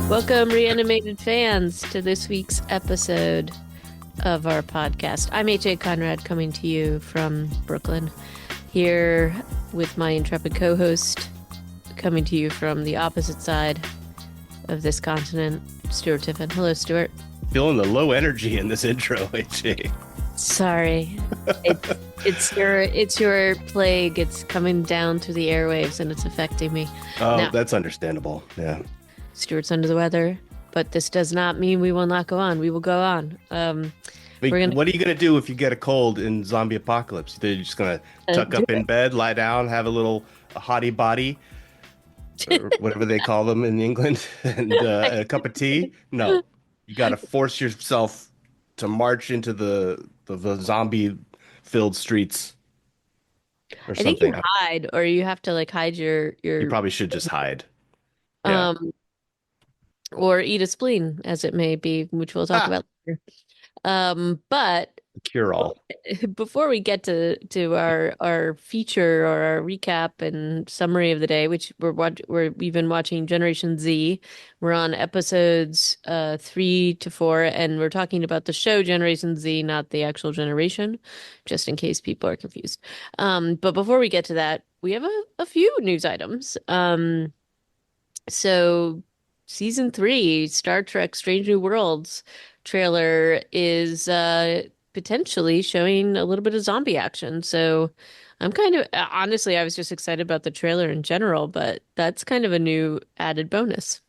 Welcome, reanimated fans, to this week's episode of our podcast. I'm AJ Conrad coming to you from Brooklyn, here with my intrepid co host, coming to you from the opposite side of this continent, Stuart Tiffin. Hello, Stuart. Feeling the low energy in this intro, AJ. Sorry. It's it's your plague. It's coming down through the airwaves and it's affecting me. Oh, Now, that's understandable. Yeah. Stuart's under the weather, but this does not mean we will not go on. We will go on. I We're mean, gonna what are you gonna do if you get a cold in zombie apocalypse? You're just gonna tuck do up in bed, lie down, have a little hottie body, or whatever they call them in England, and it. a cup of tea? No, you gotta force yourself to march into the zombie-filled streets or I think you something. hide, or you have to like hide your You your probably should just hide. Yeah. um or eat a spleen, as it may be, which we'll talk Ah, about later. But cure all. before we get to our feature or our recap and summary of the day, which we've been watching Generation Z. We're on episodes 3 to 4, and we're talking about the show Generation Z, not the actual generation, just in case people are confused. But before we get to that, we have a few news items. So season 3, Star Trek Strange New Worlds trailer is potentially showing a little bit of zombie action. So I'm kind of honestly, I was just excited about the trailer in general, but that's kind of a new added bonus.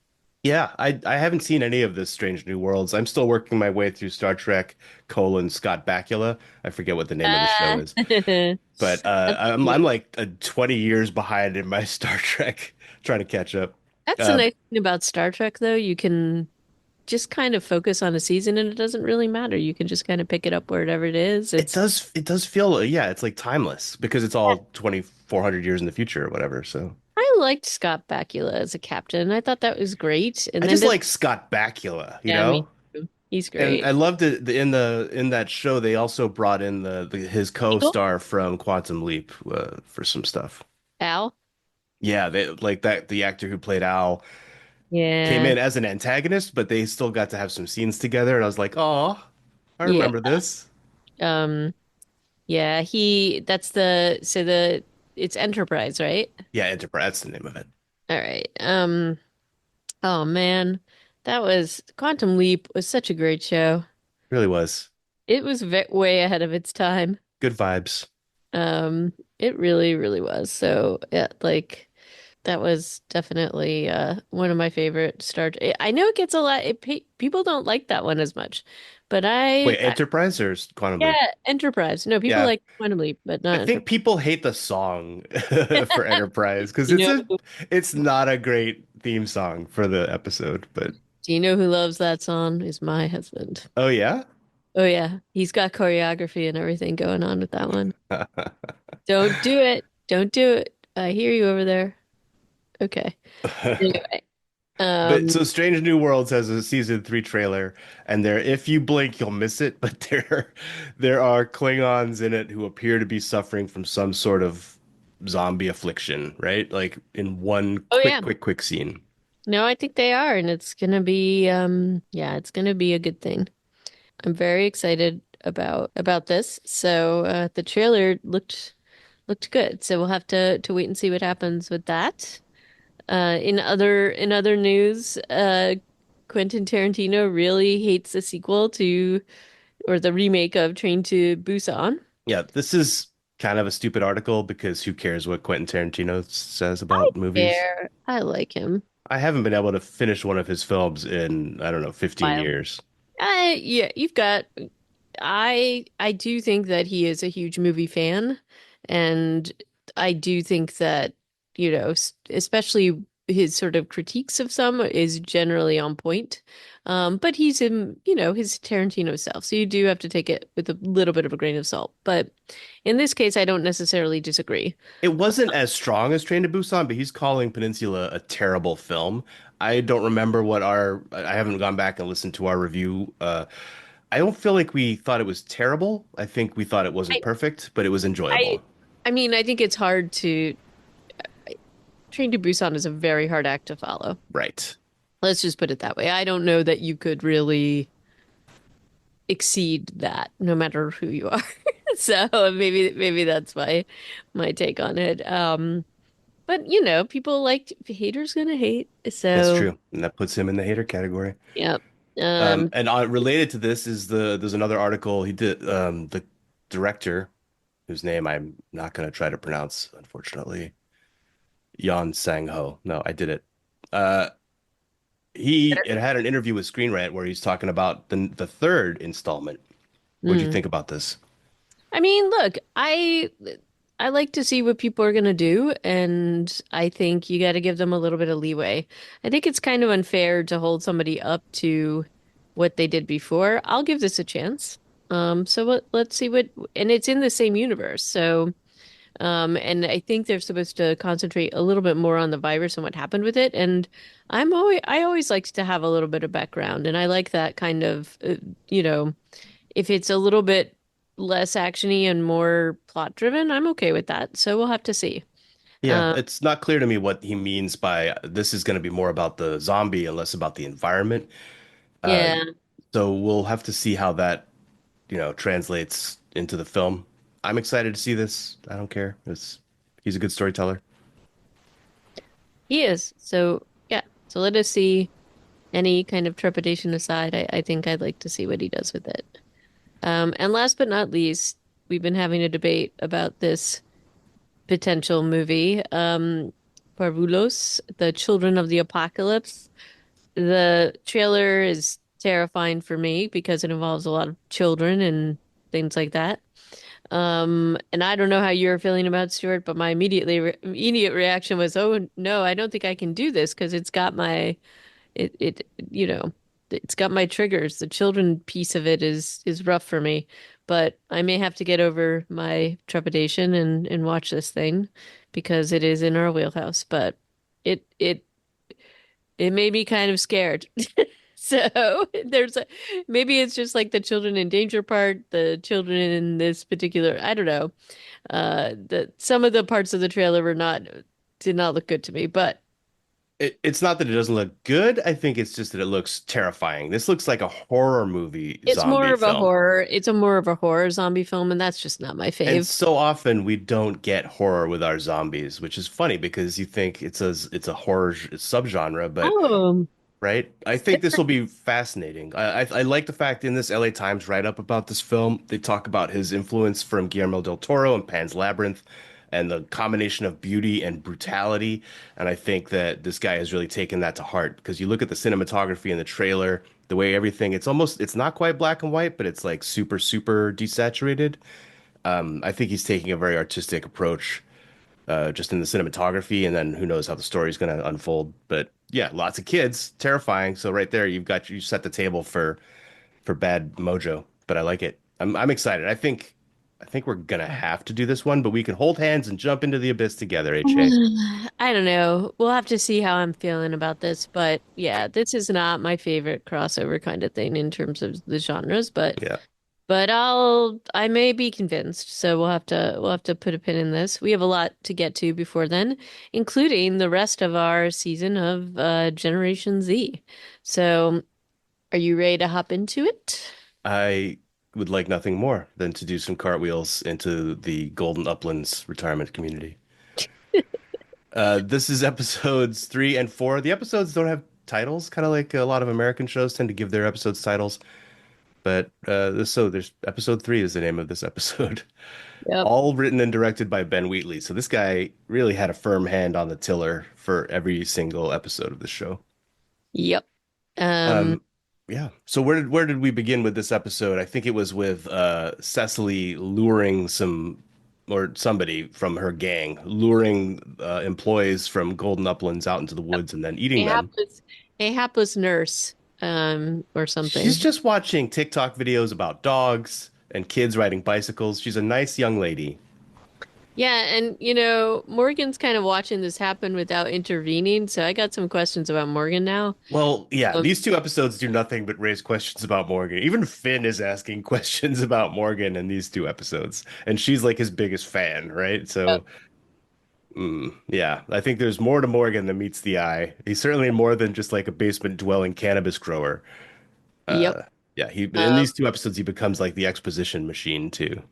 Yeah, I haven't seen any of this Strange New Worlds. I'm still working my way through Star Trek Scott Bakula. I forget what the name of the show Uh, is, but I'm like 20 years behind in my Star Trek, trying to catch up. that's the Uh, nice thing about Star Trek, though. You can just kind of focus on a season and it doesn't really matter. You can just kind of pick it up wherever it is. it does feel, yeah, it's like timeless because it's all 2,400 years in the future or whatever. So I liked Scott Bakula as a captain. I thought that was great. And I then just to, like Scott Bakula, you yeah, me know? too. He's And I great. loved it in that show they also brought in his Eagle? co-star from Quantum Leap for some stuff. Al? Yeah, they like that the actor who played Al came Yeah. in as an antagonist, but they still got to have some scenes together, and I was like, "Oh, I Yeah. remember this." Um, yeah, that's the it's Enterprise, right? Yeah, Enterprise, that's the name of it. All right. Oh man, that was Quantum Leap was such a great show. Really was. It was way ahead of its time. Good vibes. It really, really was. So, yeah, like that was definitely one of my favorite Star. I know it gets a lot. People don't like that one as much, but Wait, Enterprise or Quantum Leap? yeah, Enterprise. No, people Yeah, like Quantum Leap, but I not think Enterprise. people hate the song for Enterprise because You know, it's not a great theme song for the episode, but do you know who loves that song? Is my husband. oh yeah. Oh yeah, he's got choreography and everything going on with that one. Don't do it. Don't do it. I hear you over there. Okay. Anyway, But um, so Strange New Worlds has a season 3 trailer, and there, if you blink, you'll miss it. But there are Klingons in it who appear to be suffering from some sort of zombie affliction, right? Like in one oh yeah. quick scene. No, I think they are, and it's gonna be yeah, it's gonna be a good thing. I'm very excited about this. So the trailer looked good. So we'll have to wait and see what happens with that. In other news, Quentin Tarantino really hates the sequel to or the remake of Train to Busan. Yeah, this is kind of a stupid article because who cares what Quentin Tarantino says I about movies? care. I like him. I haven't been able to finish one of his films in, I don't know, 15 Wild. years. Yeah, you've got. I do think that he is a huge movie fan, and I do think that, especially his sort of critiques of some is generally on point. But he's in, his Tarantino self, so you do have to take it with a little bit of a grain of salt. But in this case, I don't necessarily disagree. It wasn't as strong as Train to Busan, but he's calling Peninsula a terrible film. I don't remember I haven't gone back and listened to our review. I don't feel like we thought it was terrible. I think we thought it wasn't I, perfect, but it was I, enjoyable. I mean, I think it's hard to. Train to Busan is a very hard act to follow. Right. Let's just put it that way. I don't know that you could really exceed that no matter who you are. So maybe that's my take on it. But people like haters gonna hate. That's So true, and that puts him in the hater category. yeah. Um And related to this is there's another article he did. The director, whose name I'm not going to try to pronounce, unfortunately, Yon Sang-ho. No, I did it. Uh, he it had an interview with Screen Rant where he's talking about the third installment. What do you mm. think about this? I mean, look, I like to see what people are gonna do, and I think you got to give them a little bit of leeway. I think it's kind of unfair to hold somebody up to what they did before. I'll give this a chance. So let's see and it's in the same universe. So, and I think they're supposed to concentrate a little bit more on the virus and what happened with it. And I always like to have a little bit of background, and I like that kind of, you know, if it's a little bit less actiony and more plot driven, I'm okay with that. So we'll have to see. Yeah, Um, it's not clear to me what he means by this is going to be more about the zombie and less about the environment. Uh, yeah, so we'll have to see how that, translates into the film. I'm excited to see this. I don't care. He's a good storyteller. he is. So yeah. So let us see. Any kind of trepidation aside, I think I'd like to see what he does with it. And last but not least, we've been having a debate about this potential movie, Parvulos, The Children of the Apocalypse. The trailer is terrifying for me because it involves a lot of children and things like that. And I don't know how you're feeling about Stuart, but my immediate reaction was, "Oh no, I don't think I can do this because it you know, it's got my triggers. The children piece of it is rough for me, but I may have to get over my trepidation and watch this thing because it is in our wheelhouse, but it it it made me kind of scared." So maybe it's just like the children in danger part, the children in this particular, I don't know. Some of the parts of the trailer did not look good to me, but It's not that it doesn't look good. I think it's just that it looks terrifying. This looks like a horror movie it's more zombie of a film. horror. It's a more of a horror zombie film, and that's just not my And fave. so often we don't get horror with our zombies, which is funny because you think it's a horror subgenre, but Oh, right? I think this will be fascinating. I like the fact in this LA Times write-up about this film, they talk about his influence from Guillermo del Toro and Pan's Labyrinth and the combination of beauty and brutality. And I think that this guy has really taken that to heart because you look at the cinematography in the trailer, the way everything, it's not quite black and white, but it's like super, super desaturated. I think he's taking a very artistic approach just in the cinematography, and then who knows how the story is going to unfold. But yeah, lots of kids, terrifying. So right there, you set the table for bad mojo. But I like it. I'm excited. I think we're gonna have to do this one, but we can hold hands and jump into the abyss together, HA. I don't know. We'll have to see how I'm feeling about this, but yeah, this is not my favorite crossover kind of thing in terms of the genres, Yeah. but I may be convinced. So we'll have to put a pin in this. We have a lot to get to before then, including the rest of our season of Generation Z. So, are you ready to hop into it? I would like nothing more than to do some cartwheels into the Golden Uplands retirement community. This is episodes 3 and 4. The episodes don't have titles, kind of like a lot of American shows tend to give their episodes titles. But there's episode 3 is the name of this episode. Yep. All written and directed by Ben Wheatley. So this guy really had a firm hand on the tiller for every single episode of the show. Yep. Um, Um, yeah. So where did we begin with this episode? I think it was with Cecily luring somebody from her gang, luring employees from Golden Uplands out into the woods and then a eating them. hapless a hapless nurse, or She's something. just watching TikTok videos about dogs and kids riding bicycles. She's a nice young lady. Yeah, and Morgan's kind of watching this happen without intervening, so I got some questions about Morgan now. Well, yeah, Um, these two episodes do nothing but raise questions about Morgan. Even Finn is asking questions about Morgan in these two episodes, and she's like his biggest fan, right? Yep. So, Yeah, I think there's more to Morgan than meets the eye. He's certainly more than just like a basement dwelling cannabis grower. Yep. Yeah, he in Um, these two episodes he becomes like the exposition machine too.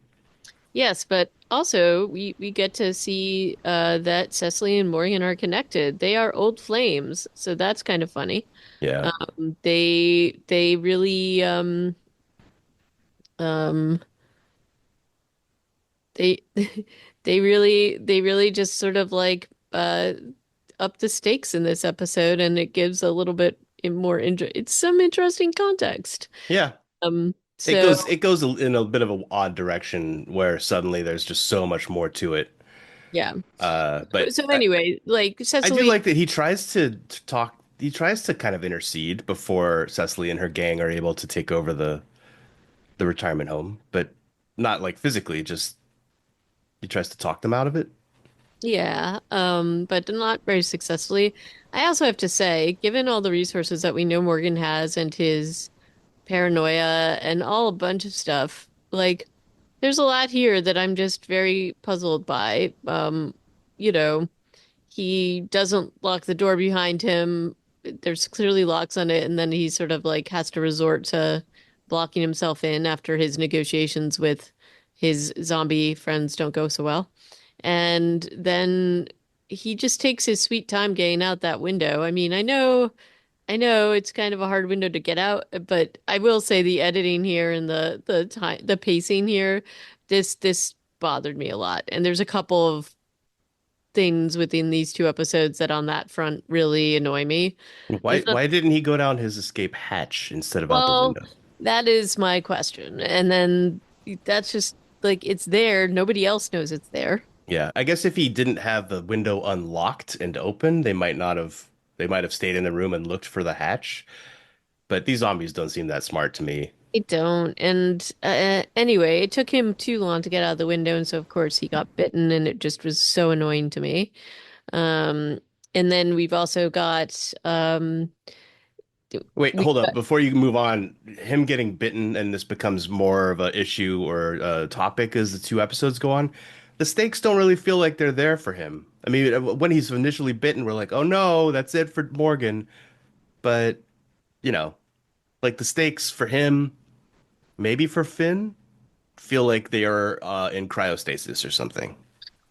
yes, but also we get to see that Cecily and Morgan are connected. They are old flames, so that's kind of funny. Yeah. They really um they they really just sort of like up the stakes in this episode, and it gives a little bit more it's some interesting context. Yeah. So It goes in a bit of an odd direction where suddenly there's just so much more to it. yeah. But So anyway, like I do Cecily, like that he tries to talk. He tries to kind of intercede before Cecily and her gang are able to take over the retirement home, but not like physically. Just he tries to talk them out of it. yeah, but not very successfully. I also have to say, given all the resources that we know Morgan has and his paranoia and all a bunch of stuff, like there's a lot here that I'm just very puzzled by. You know, he doesn't lock the door behind him. There's clearly locks on it, and then he sort of like has to resort to blocking himself in after his negotiations with his zombie friends don't go so well. And then he just takes his sweet time getting out that window. I mean, I know it's kind of a hard window to get out, but I will say the editing here and the time the pacing here, this bothered me a lot. And there's a couple of things within these two episodes that on that front really annoy me. There's not, Why didn't he go down his escape hatch instead of out the well, window? that is my question. And then that's just like it's there. Nobody else knows it's there. Yeah, I guess if he didn't have the window unlocked and open, they might have stayed in the room and looked for the hatch. But these zombies don't seem that smart to me. I don't. And anyway, it took him too long to get out of the window, and so of course he got bitten, and it just was so annoying to me. Um, and then we've also got Wait, we hold up. Before you move on, him getting bitten and this becomes more of a issue or a topic as the two episodes go on, the stakes don't really feel like they're there for him. I mean, when he's initially bitten, we're like, oh no, that's it for Morgan. But, you know, like the stakes for him, maybe for Finn, feel like they are in cryostasis or something.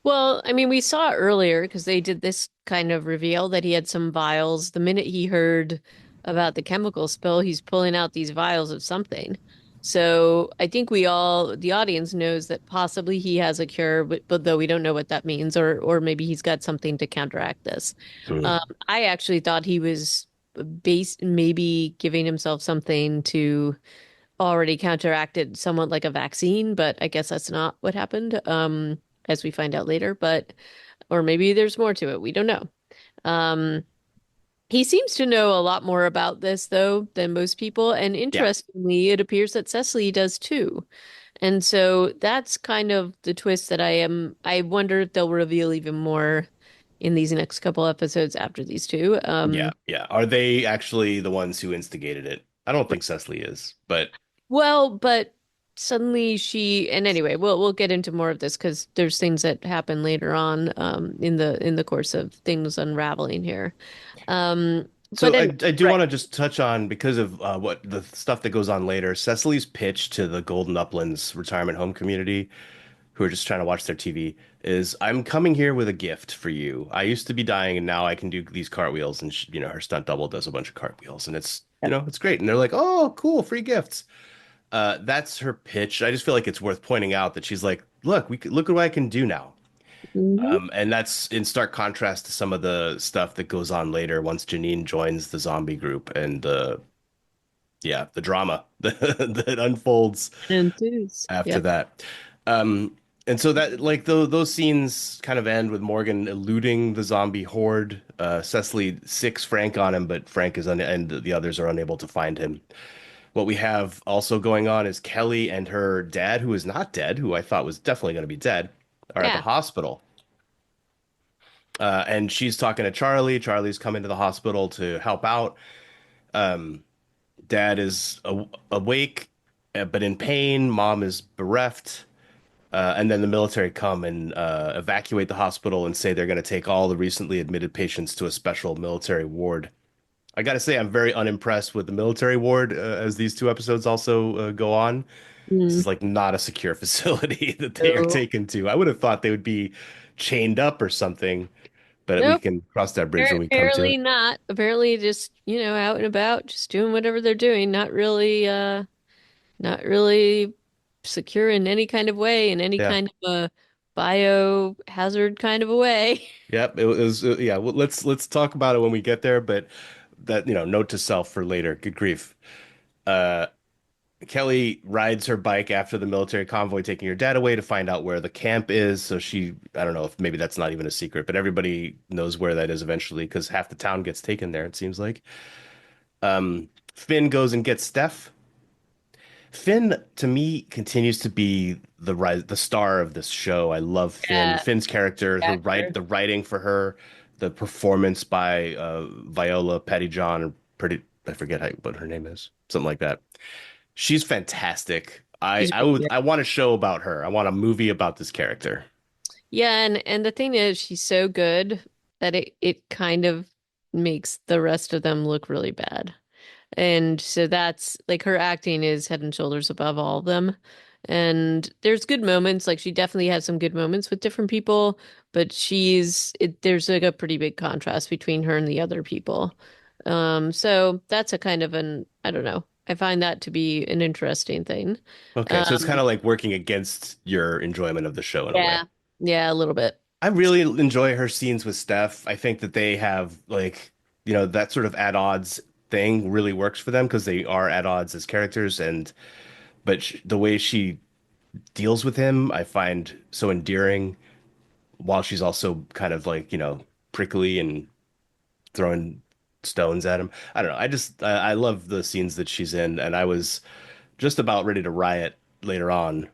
well, I mean, we saw earlier because they did this kind of reveal that he had some vials. The minute he heard about the chemical spill, he's pulling out these vials of something. So I think the audience knows that possibly he has a cure, but though we don't know what that means, or maybe he's got something to counteract this. Mm. I actually thought he was maybe giving himself something to already counteracted somewhat like a vaccine, but I guess that's not what happened, as we find out later. But or maybe there's more to it. We don't know. Um, he seems to know a lot more about this though than most people, and Yeah. interestingly, it appears that Cecily does too. And so that's kind of the twist that I wonder if they'll reveal even more in these next couple episodes after these two. Yeah. Yeah. Are they actually the ones who instigated it? I don't think Cecily is, but Well, but suddenly and anyway, we'll get into more of this because there's things that happen later on in the course of things unraveling here. Um, but so anyway, I do right. want to just touch on because of what the stuff that goes on later. Cecily's pitch to the Golden Uplands retirement home community, who are just trying to watch their TV, is I'm coming here with a gift for you. I used to be dying, and now I can do these cartwheels. And you know, her stunt double does a bunch of cartwheels, and it's you know it's great. And they're like, oh, cool, free gifts. That's her pitch. I just feel like it's worth pointing out that she's like, look, look at what I can do now. Mhm. And that's in stark contrast to some of the stuff that goes on later once Janine joins the zombie group and the drama that unfolds Enthuse. after Yep. that. Um, and so that like those scenes kind of end with Morgan eluding the zombie horde. Cecily sicks Frank on him, but Frank is and the others are unable to find him. What we have also going on is Kelly and her dad, who is not dead, who I thought was definitely going to be dead, are at the Yeah. hospital. And she's talking to Charlie. Charlie's coming to the hospital to help out. Dad is awake, but in pain. Mom is bereft. And then the military come and evacuate the hospital and say they're going to take all the recently admitted patients to a special military ward. I got to say, I'm very unimpressed with the military ward as these two episodes also go on. This Mm. is like not a secure facility that they are So, taken to. I would have thought they would be chained up or something, but we nope, can cross that bridge when we come to apparently it. not. Apparently just, out and about, just doing whatever they're doing, not really secure in any kind of way, in any Yeah. kind of a biohazard kind of a way. Yep. It was, yeah. Well, let's talk about it when we get there, but that, note to self for later. Good grief. Uh, Kelly rides her bike after the military convoy taking her dad away to find out where the camp is. So I don't know if maybe that's not even a secret, but everybody knows where that is eventually because half the town gets taken there, it seems like. Finn goes and gets Steph. Finn, to me, continues to be the star of this show. I love Finn. Yeah, Finn's character, actor. the writing for her, the performance by Viola Pettyjohn, or pretty, I forget what her name is, something like that. She's fantastic. She's really good. I want a show about her. I want a movie about this character. Yeah, and the thing is, she's so good that it kind of makes the rest of them look really bad. And so that's like her acting is head and shoulders above all of them. And there's good moments, like she definitely has some good moments with different people, but there's like a pretty big contrast between her and the other people. So that's a kind of I don't know. I find that to be an interesting thing. Okay, so it's kind Um, of like working against your enjoyment of the show in a way. yeah, yeah, a little bit. I really enjoy her scenes with Steph. I think that they have like, that sort of at odds thing really works for them because they are at odds as characters and but the way she deals with him, I find so endearing while she's also kind of like, prickly and throwing stones at him. I don't know. I love the scenes that she's in and I was just about ready to riot later on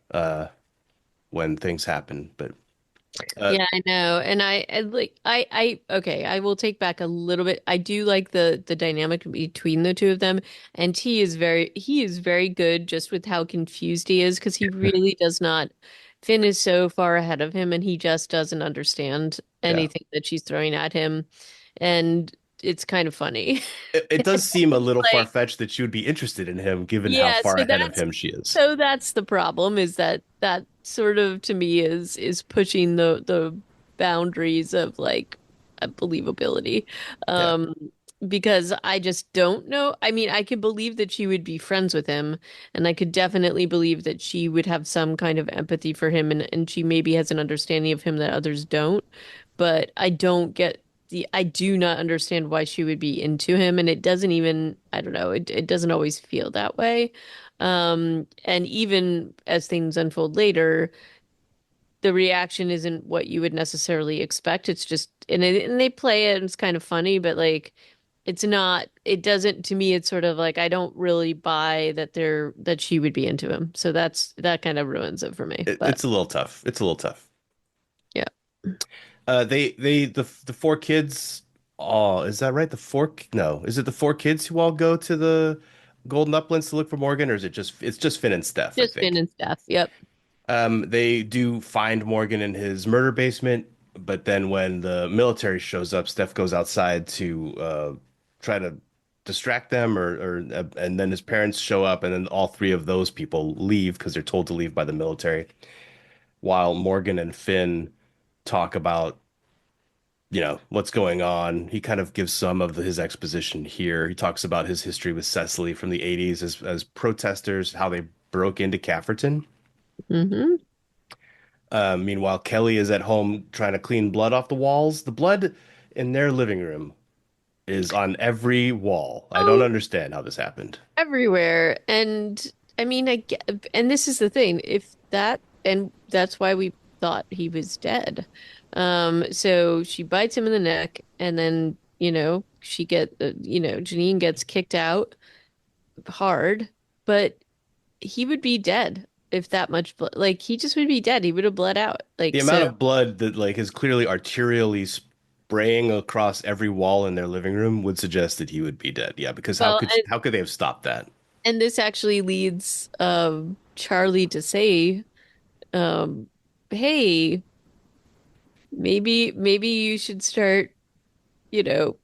when things happen, but uh Yeah, I know. And okay, I will take back a little bit. I do like the dynamic between the two of them. And he is very good just with how confused he is because he really does not Finn is so far ahead of him and he just doesn't understand yeah. anything that she's throwing at him. And it's kind of funny. It does seem a little Like, far-fetched that she would be interested in him given how yeah, far ahead of him she is. so that's the problem is that sort of to me is pushing the boundaries of like believability. Yeah. Um because I just don't know. I mean, I could believe that she would be friends with him, and I could definitely believe that she would have some kind of empathy for him and she maybe has an understanding of him that others don't. But I do not understand why she would be into him, and it doesn't even, I don't know, it doesn't always feel that way. And even as things unfold later, the reaction isn't what you would necessarily expect. It's just, and they play it, and it's kind of funny, but like, it's not, it doesn't, to me, it's sort of like, I don't really buy that that she would be into him. So that kind of ruins it for me. But It's a little tough. It's a little tough. yeah, The four kids. Oh, is that right? No, is it the four kids who all go to the Golden Uplands to look for Morgan, or is it's just Finn and Steph, I just Finn think. and Steph. Yep. They do find Morgan in his murder basement, but then when the military shows up, Steph goes outside to try to distract them, and then his parents show up, and then all three of those people leave because they're told to leave by the military, while Morgan and Finn talk about what's going on. He kind of gives some of his exposition here. He talks about his history with Cecily from the 80s as protesters, how they broke into Cafferton. Hmm. Meanwhile, Kelly is at home trying to clean blood off the walls. The blood in their living room is on every wall. I don't Oh, understand how this happened. everywhere. And I mean, I get, and this is the thing, if that, and that's why we thought he was dead. So she bites him in the neck, and then, Janine gets kicked out hard, but he would be dead if that much blood, like he just would be dead. He would have bled out. The Like, amount so, of blood that like is clearly arterially spraying across every wall in their living room would suggest that he would be dead. Yeah, because well, how could they have stopped that? and this actually leads Charlie to say um, hey, maybe you should start, you know,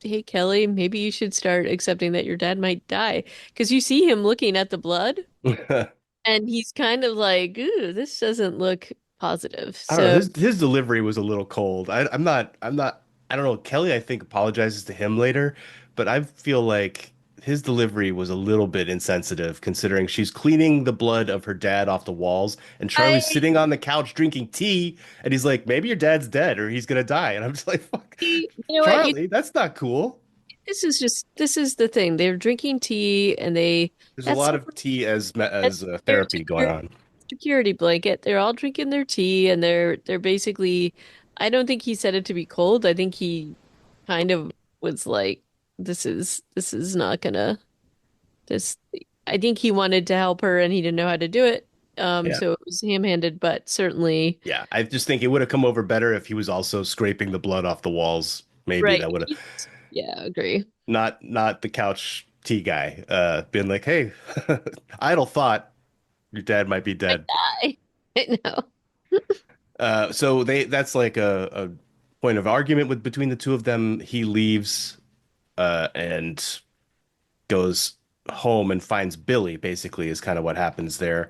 hey Kelly, maybe you should start accepting that your dad might die. Because you see him looking at the blood and he's kind of like, ooh, this doesn't look positive. I don't know. So His delivery was a little cold. I'm not. I don't know. Kelly, I think, apologizes to him later, but I feel like his delivery was a little bit insensitive, considering she's cleaning the blood of her dad off the walls, and Charlie's I, sitting on the couch drinking tea, and he's like, "Maybe your dad's dead, or he's gonna die," and I'm just like, "Fuck, you know what? Charlie, that's not cool." This is the thing. They're drinking tea and There's a that's lot of tea as that's their therapy going on. security blanket. They're all drinking their tea and they're basically, I don't think he said it to be cold. I think he kind of was like, this is not gonna this I think he wanted to help her and he didn't know how to do it. Yeah. So it was ham-handed, but certainly Yeah, I just think it would have come over better if he was also scraping the blood off the walls. Maybe right. that would have Yeah, agree. not the couch tea guy been like, "Hey, idle thought, your dad might be I dead." die. I know. So that's like a point of argument with between the two of them. He leaves and goes home and finds Billy, basically, is kind of what happens there.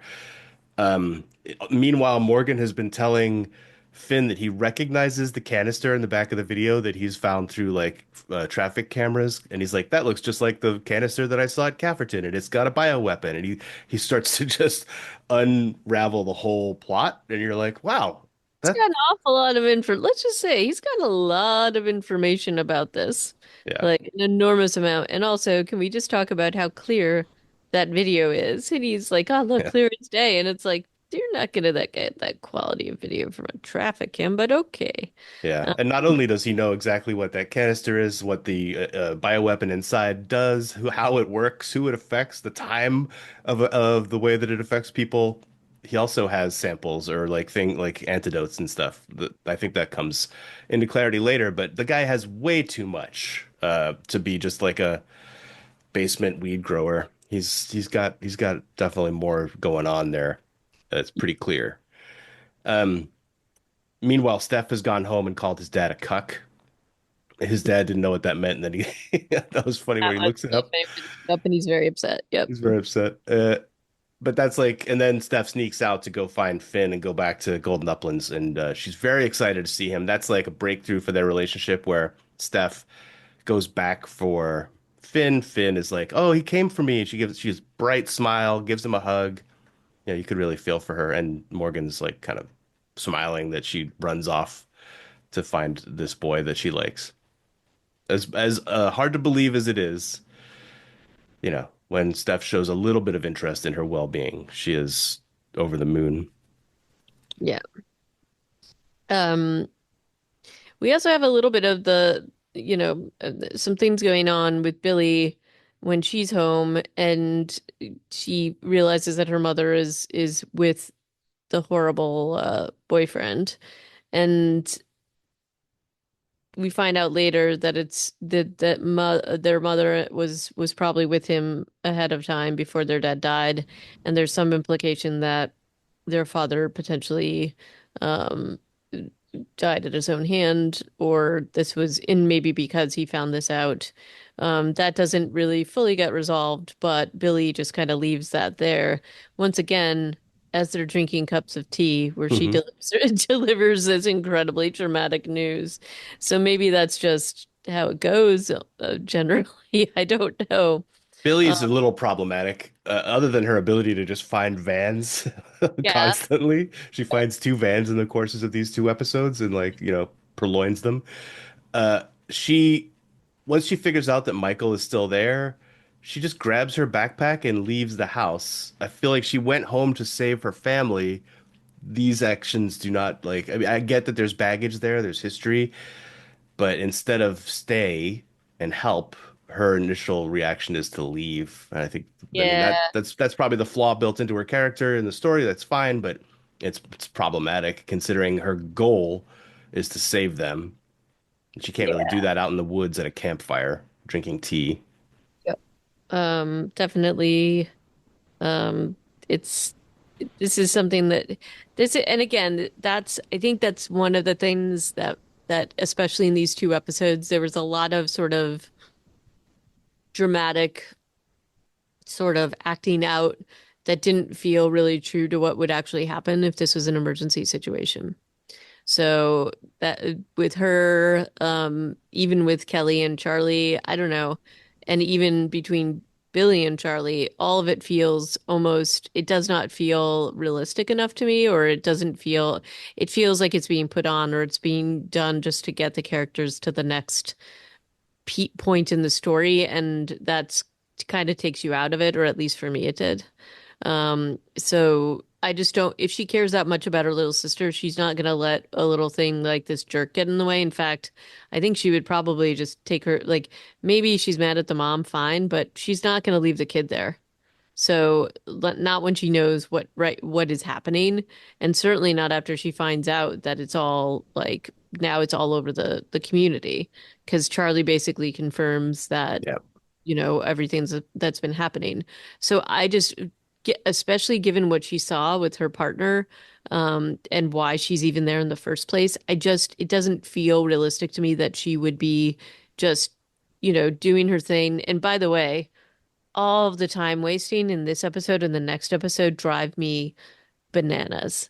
Um, Meanwhile, Morgan has been telling Finn that he recognizes the canister in the back of the video that he's found through like traffic cameras, and he's like, "That looks just like the canister that I saw at Cafferton, and it's got a bioweapon." And he starts to just unravel the whole plot, and you're like, "Wow, He's that got an awful lot of info. Let's just say he's got a lot of information about this, yeah, like an enormous amount. And also, can we just talk about how clear that video is? And he's like, "Oh, look, yeah." clear as day." And it's like, you're not gonna get that quality of video from a traffic cam, but okay. Yeah, Um, and not only does he know exactly what that canister is, what the bioweapon inside does, how it works, who it affects, the time of the way that it affects people, he also has samples or like antidotes and stuff. I think that comes into clarity later, but the guy has way too much to be just like a basement weed grower. He's got definitely more going on there. That's pretty clear. Um, Meanwhile, Steph has gone home and called his dad a cuck. His dad didn't know what that meant, and then he that was funny that when he was looks it so up. funny when he looked it up and he's very upset. Yep. He's very upset. But that's like, and then Steph sneaks out to go find Finn and go back to Golden Uplands, and she's very excited to see him. That's like a breakthrough for their relationship where Steph goes back for Finn. Finn is like, "Oh, he came for me." She's bright smile, gives him a hug. Yeah, you could really feel for her. And Morgan's like kind of smiling that she runs off to find this boy that she likes. As hard to believe as it is, when Steph shows a little bit of interest in her well-being, she is over the moon. Yeah. Um, we also have a little bit of some things going on with Billy when she's home and she realizes that her mother is with the horrible boyfriend. And we find out later that it's that mo their mother was probably with him ahead of time before their dad died, and there's some implication that their father potentially um, died at his own hand, or this was in maybe because he found this out. That doesn't really fully get resolved, but Billy just kind of leaves that there. Once again, as they're drinking cups of tea, where she Hmm. delivers this incredibly dramatic news. So maybe that's just how it goes, generally. I don't know. Billy Um, is a little problematic. Other than her ability to just find vans yeah, constantly, she finds two vans in the courses of these two episodes and purloins them. She Once she figures out that Michael is still there, she just grabs her backpack and leaves the house. I feel like she went home to save her family. These actions do not I mean, I get that there's baggage there, there's history, but instead of stay and help, her initial reaction is to leave. And I think, I mean, yeah, that's probably the flaw built into her character in the story. That's fine, but it's problematic considering her goal is to save them. She can't really do yeah. that out in the woods at a campfire drinking tea. Yep. Definitely. Um, it's this is something that this and again, that's I think that's one of the things that especially in these two episodes, there was a lot of sort of dramatic sort of acting out that didn't feel really true to what would actually happen if this was an emergency situation. So that with her, even with Kelly and Charlie, I don't know, and even between Billy and Charlie, all of it feels almost, it does not feel realistic enough to me, or it doesn't feel, it feels like it's being put on or it's being done just to get the characters to the next point in the story, and that's kind of takes you out of it, or at least for me, it did. So I just don't, if she cares that much about her little sister, she's not gonna let a little thing like this jerk get in the way. In fact, I think she would probably just take her, like, maybe she's mad at the mom, fine, but she's not gonna leave the kid there. So not when she knows what is happening, and certainly not after she finds out that it's all like now it's all over the community, because Charlie basically confirms that Yeah. everything's that's been happening. So I just get, especially given what she saw with her partner, and why she's even there in the first place, it doesn't feel realistic to me that she would be just doing her thing. And by the way, all of the time wasting in this episode and the next episode drive me bananas.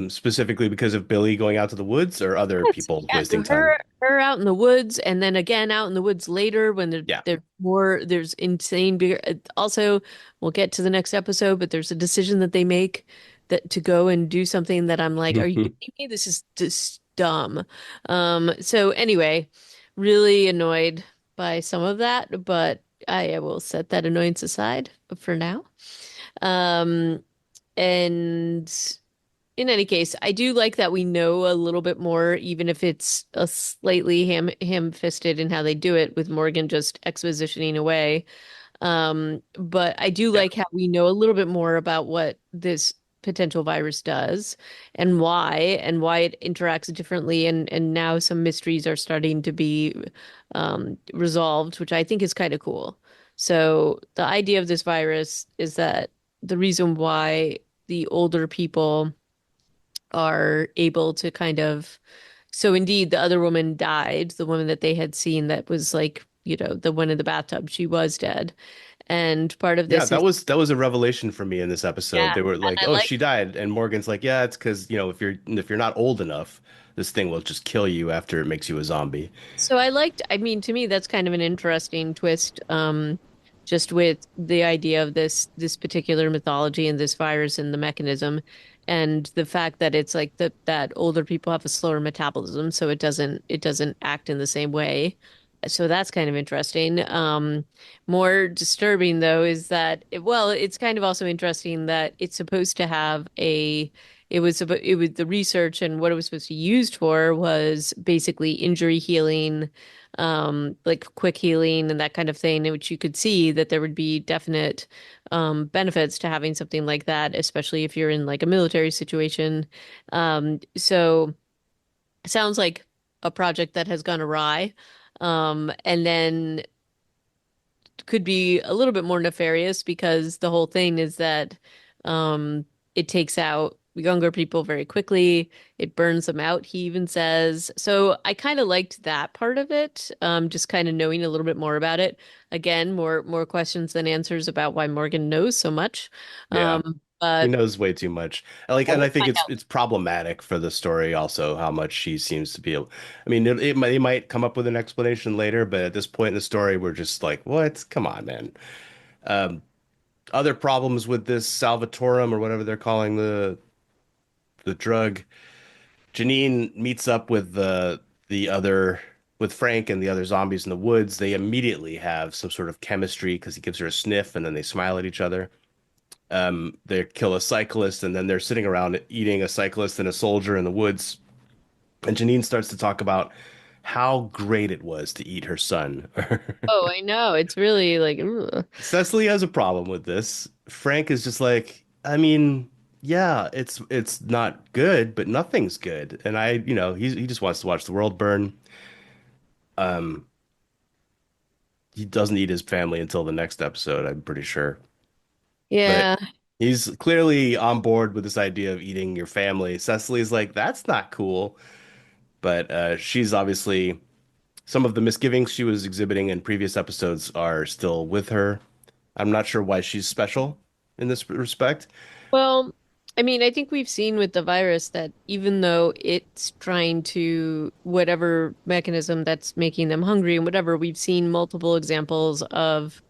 Specifically because of Billy going out to the woods or other Yes, people yeah, wasting time. her out in the woods, and then again out in the woods later when Yeah. there's insane bigger. Also, we'll get to the next episode, but there's a decision that they make that to go and do something that I'm like, are you kidding me? This is just dumb. So anyway, really annoyed by some of that, but I will set that annoyance aside for now. Um, and in any case, I do like that we know a little bit more, even if it's a slightly ham-fisted in how they do it, with Morgan just expositioning away. But I do Yeah. like how we know a little bit more about what this potential virus does and why it interacts differently, and now some mysteries are starting to be resolved, which I think is kind of cool. So the idea of this virus is that the reason why the older people are able to kind of, so indeed the other woman died, the woman that they had seen that was like, the one in the bathtub, she was dead. And part of Yeah, this is, that was a revelation for me in this episode. yeah, They were and like, I "Oh, like. she died," and Morgan's like, "Yeah, it's because if you're not old enough, this thing will just kill you after it makes you a zombie." So I mean, to me, that's kind of an interesting twist, just with the idea of this particular mythology and this virus and the mechanism, and the fact that it's like that older people have a slower metabolism, so it doesn't act in the same way. So that's kind of interesting. More disturbing though is that well, it's kind of also interesting that it's supposed to have a it was the research, and what it was supposed to be used for was basically injury healing, like quick healing and that kind of thing, in which you could see that there would be definite benefits to having something like that, especially if you're in like a military situation. So it sounds like a project that has gone awry. And then could be a little bit more nefarious because the whole thing is that it takes out younger people very quickly. It burns them out, he even says. So I kind of liked that part of it, just kind of knowing a little bit more about it. Again, more questions than answers about why Morgan knows so much. Yeah. He But knows way too much. And I we'll think find it's out. it's problematic for the story also how much she seems to be able. I mean, they might come up with an explanation later, but at this point in the story, we're just like, what? Come on, man. Um, Other problems with this Salvatorum or whatever they're calling the drug. Janine meets up with the other with Frank and the other zombies in the woods. They immediately have some sort of chemistry because he gives her a sniff and then they smile at each other. They kill a cyclist and then they're sitting around eating a cyclist and a soldier in the woods. And Janine starts to talk about how great it was to eat her son. Oh, I know. It's really like, ugh. Cecily has a problem with this. Frank is just like, I mean, yeah, it's not good, but nothing's good. And he just wants to watch the world burn. Um, he doesn't eat his family until the next episode, I'm pretty sure. But Yeah. He's clearly on board with this idea of eating your family. Cecily's like, that's not cool. But she's obviously some of the misgivings she was exhibiting in previous episodes are still with her. I'm not sure why she's special in this respect. Well, I mean, I think we've seen with the virus that even though it's trying to whatever mechanism that's making them hungry and whatever, we've seen multiple examples of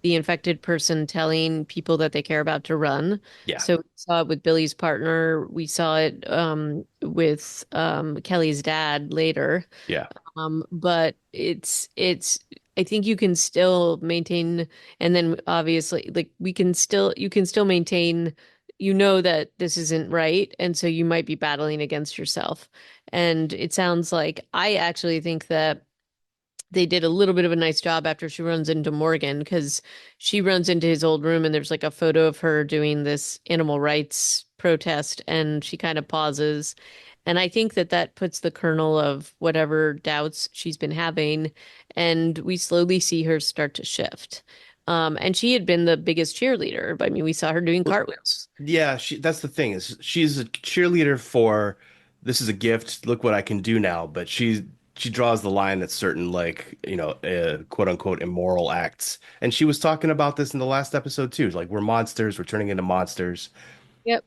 the infected person telling people that they care about to run. Yeah, So we saw it with Billy's partner. We saw it with Kelly's dad later. yeah. But it's I think you can still maintain, and then obviously like you can still maintain, you know that this isn't right, and so you might be battling against yourself. And it sounds like I actually think that they did a little bit of a nice job after she runs into Morgan because she runs into his old room and there's like a photo of her doing this animal rights protest and she kind of pauses. And I think that that puts the kernel of whatever doubts she's been having, and we slowly see her start to shift. And she had been the biggest cheerleader. I mean, we saw her doing Well, cartwheels. yeah, that's the thing is she's a cheerleader for this is a gift. Look what I can do now. But she draws the line at certain like quote unquote immoral acts. And she was talking about this in the last episode too. Like we're monsters. We're turning into monsters. Yep.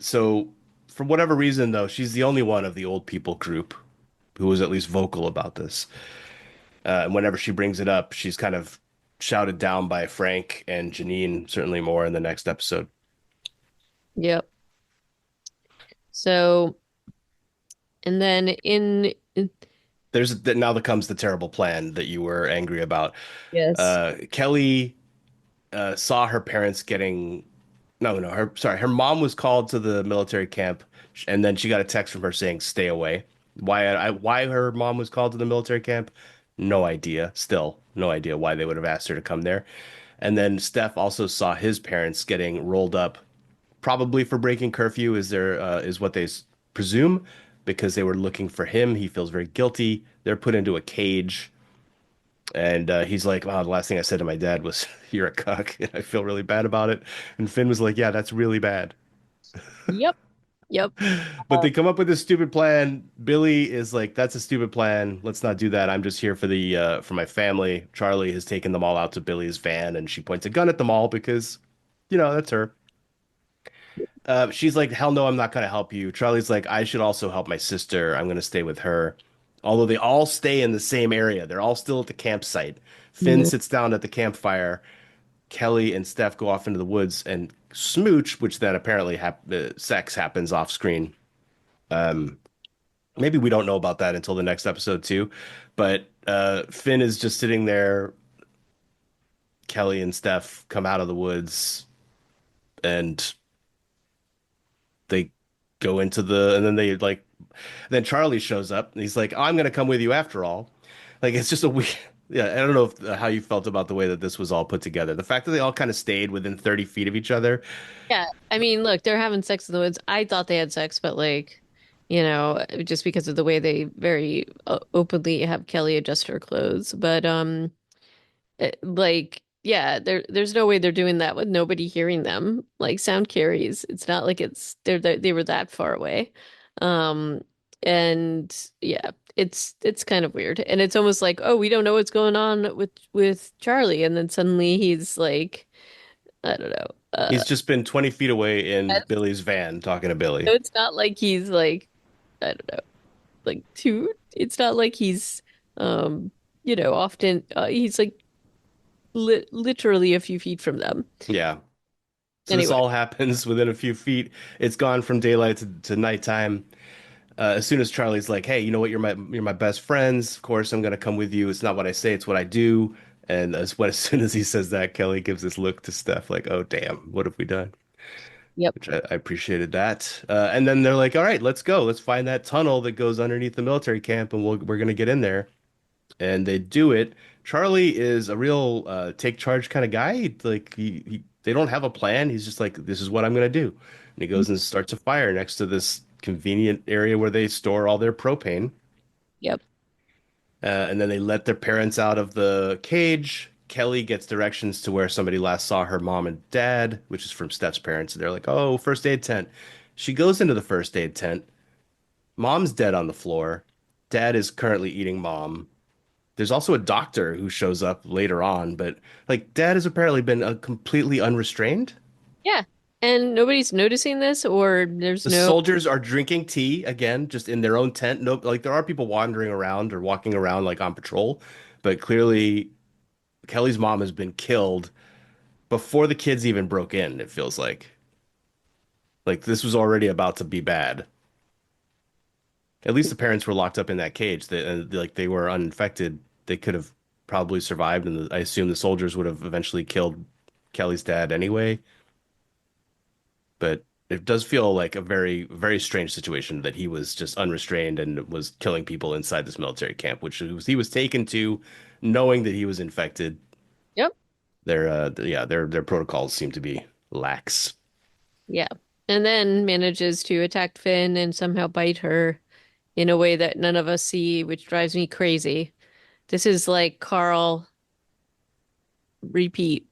So for whatever reason though, she's the only one of the old people group who was at least vocal about this. And whenever she brings it up, she's kind of shouted down by Frank and Janine, certainly more in the next episode. Yep. So, and then Now that comes the terrible plan that you were angry about. yes. Kelly saw her parents getting no, her sorry, her mom was called to the military camp, and then she got a text from her saying stay away. Why her mom was called to the military camp? No idea. Still, no idea why they would have asked her to come there. And then Steph also saw his parents getting rolled up, probably for breaking curfew. Is what they presume because they were looking for him. He feels very guilty. They're put into a cage. And he's like, "Wow, the last thing I said to my dad was, you're a cuck." And I feel really bad about it. And Finn was like, "Yeah, that's really bad." Yep. Yep. But they come up with this stupid plan. Billy is like, "That's a stupid plan. Let's not do that. I'm just here for the for my family." Charlie has taken them all out to Billy's van, and she points a gun at them all because, that's her. She's like, "Hell no, I'm not gonna help you." Charlie's like, "I should also help my sister. I'm gonna stay with her." Although they all stay in the same area, they're all still at the campsite. Finn Mhm. sits down at the campfire. Kelly and Steph go off into the woods and smooch, which then apparently sex happens off screen. Maybe we don't know about that until the next episode too. But Finn is just sitting there. Kelly and Steph come out of the woods and they go into and then they like, then Charlie shows up and he's like, "Oh, I'm gonna come with you after all." Like it's just a weird. Yeah, I don't know how you felt about the way that this was all put together. The fact that they all kind of stayed within 30 feet of each other. Yeah, I mean, look, they're having sex in the woods. I thought they had sex, but like, just because of the way they very openly have Kelly adjust her clothes. But like, yeah, there's no way they're doing that with nobody hearing them. Like, sound carries. It's not like they were that far away. Um, and yeah, it's kind of weird, and it's almost like, oh, we don't know what's going on with Charlie, and then suddenly he's like, I don't know. He's just been 20 feet away in Yes. Billy's van talking to Billy. So it's not like he's like, I don't know, like too, it's not like he's, um, often, he's like literally a few feet from them. Yeah. So this Anyway, all happens within a few feet. It's gone from daylight to nighttime. As soon as Charlie's like, "Hey, you know what? You're my best friends. Of course, I'm gonna come with you. It's not what I say, it's what I do." And as soon as he says that, Kelly gives this look to Steph, like, "Oh, damn, what have we done?" yep, Which I appreciated that. And then they're like, "All right, let's go. Let's find that tunnel that goes underneath the military camp, and we're gonna get in there." And they do it. Charlie is a real take charge kind of guy. Like they don't have a plan. He's just like, "This is what I'm gonna do," and he goes and starts a fire next to this convenient area where they store all their propane. yep, And then they let their parents out of the cage. Kelly gets directions to where somebody last saw her mom and dad, which is from Steph's parents. They're like, "Oh, first aid tent." She goes into the first aid tent. Mom's dead on the floor. Dad is currently eating mom. There's also a doctor who shows up later on, but like dad has apparently been completely unrestrained. Yeah. And nobody's noticing this, or there's The no, soldiers are drinking tea again, just in their own tent. No, like there are people wandering around or walking around like on patrol, but clearly Kelly's mom has been killed before the kids even broke in, it feels like this was already about to be bad. At least the parents were locked up in that cage. Like they were uninfected. They could have probably survived, and I assume the soldiers would have eventually killed Kelly's dad anyway. But it does feel like a very, very strange situation that he was just unrestrained and was killing people inside this military camp, which was, he was taken to knowing that he was infected. yep. Their protocols seem to be lax. Yeah. And then manages to attack Finn and somehow bite her in a way that none of us see, which drives me crazy. This is like Carl repeat.